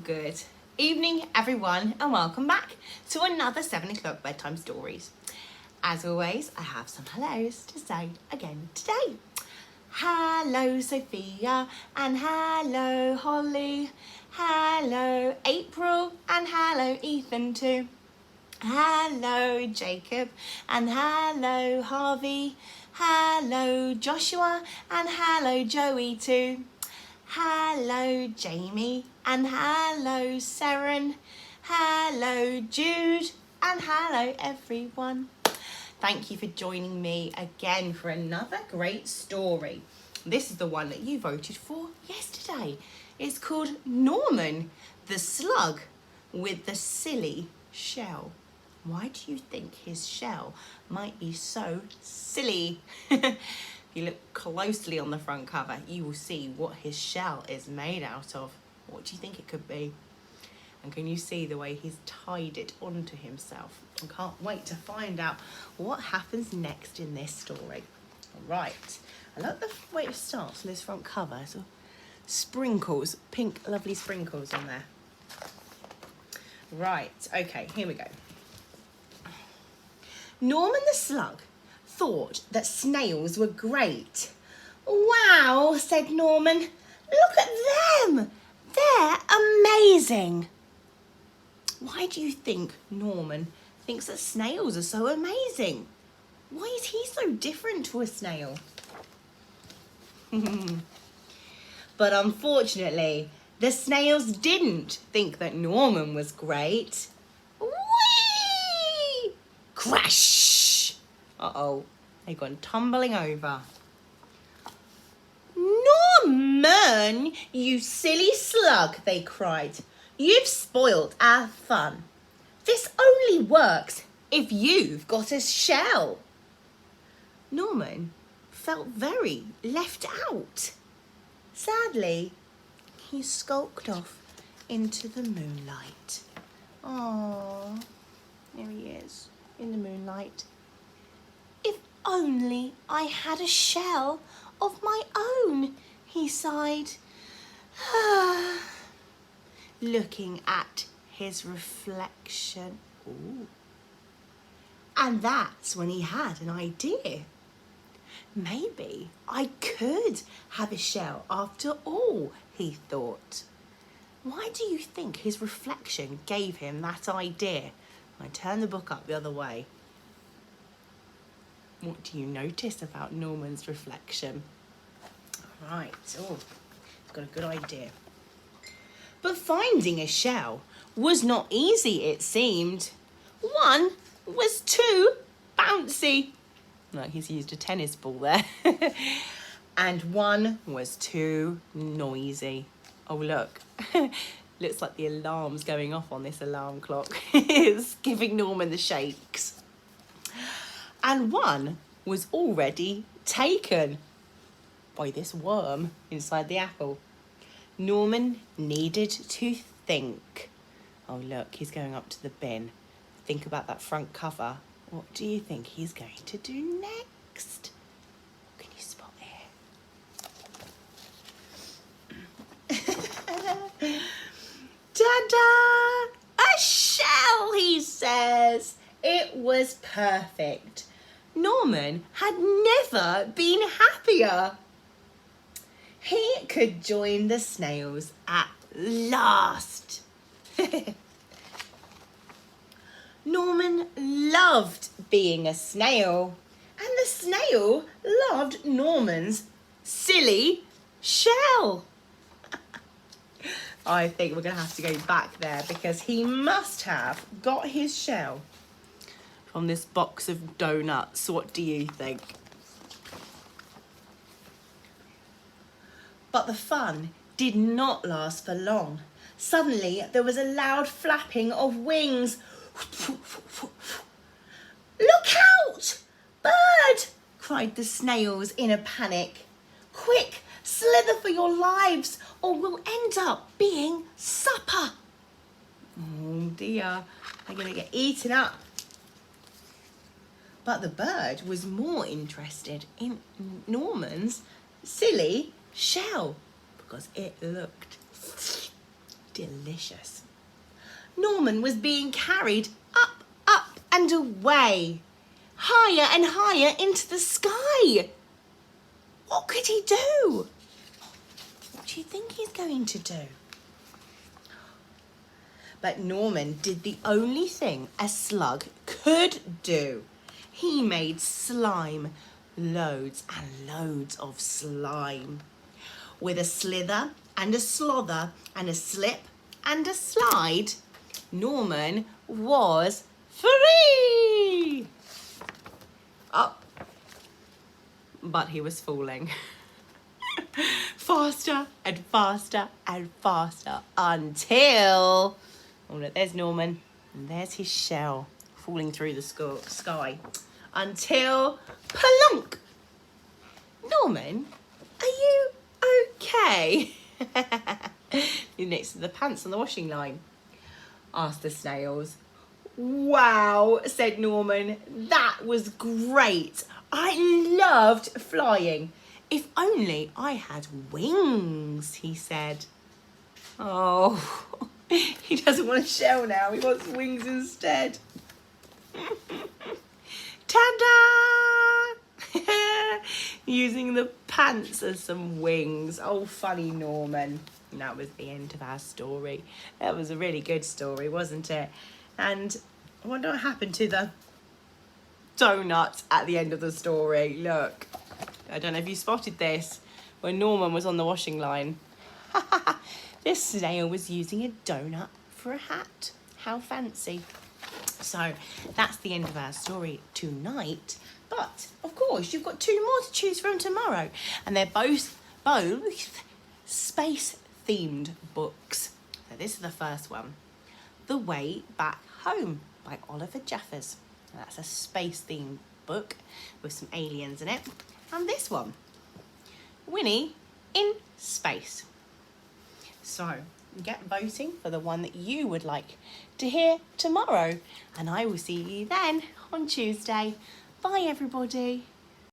Good evening, everyone, and welcome back to another 7 o'clock bedtime stories. As always, I have some hellos to say again today. Hello, Sophia, and hello, Holly. Hello, April, and hello, Ethan too. Hello, Jacob, and hello, Harvey. Hello, Joshua, and hello, Joey too. Hello, Jamie, and hello, Seren. Hello, Jude, and hello, everyone. Thank you for joining me again for another great story. This is the one that you voted for yesterday. It's called Norman, the slug with the silly shell. Why do you think his shell might be so silly? If you look closely on the front cover, you will see what his shell is made out of. What do you think it could be? And can you see the way he's tied it onto himself? I can't wait to find out what happens next in this story. All right, I like the way it starts on this front cover. So sprinkles, pink lovely sprinkles on there. Right, okay, here we go. Norman the slug thought that snails were great. Wow, said Norman. Look at them. They're amazing. Why do you think Norman thinks that snails are so amazing? Why is he so different to a snail? But unfortunately, the snails didn't think that Norman was great. Whee! Crash! Uh-oh, they've gone tumbling over. Norman, you silly slug, they cried. You've spoilt our fun. This only works if you've got a shell. Norman felt very left out. Sadly, he skulked off into the moonlight. Oh, there he is in the moonlight. If only I had a shell of my own, he sighed. Looking at his reflection. Ooh. And that's when he had an idea. Maybe I could have a shell after all, he thought. Why do you think his reflection gave him that idea? I turned the book up the other way. What do you notice about Norman's reflection? Right, oh, got a good idea. But finding a shell was not easy, it seemed. One was too bouncy. Like he's used a tennis ball there. And one was too noisy. Oh, look. Looks like the alarm's going off on this alarm clock. It's giving Norman the shakes. And one was already taken by this worm inside the apple. Norman needed to think. Oh, look, he's going up to the bin. Think about that front cover. What do you think he's going to do next? What can you spot here? Ta-da! A shell, he says. It was perfect. Norman had never been happier. He could join the snails at last. Norman loved being a snail, and the snail loved Norman's silly shell. I think we're going to have to go back there because he must have got his shell from this box of donuts. What do you think? But the fun did not last for long. Suddenly, there was a loud flapping of wings. Look out! Bird! Cried the snails in a panic. Quick, slither for your lives, or we'll end up being supper. Oh dear, they're going to get eaten up. But the bird was more interested in Norman's silly shell because it looked delicious. Norman was being carried up, up and away, higher and higher into the sky. What could he do? What do you think he's going to do? But Norman did the only thing a slug could do. He made slime, loads and loads of slime. With a slither and a slother and a slip and a slide, Norman was free. Up. But he was falling. Faster and faster and faster until... Oh, look, there's Norman. And there's his shell falling through the sky. Until... Plunk! Norman, are you okay? You're next to the pants on the washing line, asked the snails. Wow, said Norman. That was great. I loved flying. If only I had wings, he said. Oh, he doesn't want a shell now. He wants wings instead. Ta-da! Using the pants as some wings. Oh, funny Norman. And that was the end of our story. That was a really good story, wasn't it? And I wonder what happened to the donut at the end of the story. Look, I don't know if you spotted this when Norman was on the washing line. This snail was using a donut for a hat. How fancy. So that's the end of our story tonight. But of course, you've got 2 more to choose from tomorrow, and they're both space themed books. So this is the first one, The Way Back Home by Oliver Jeffers. Now, that's a space themed book with some aliens in it. And this one, Winnie in Space. So get voting for the one that you would like to hear tomorrow, and I will see you then on Tuesday. Bye everybody.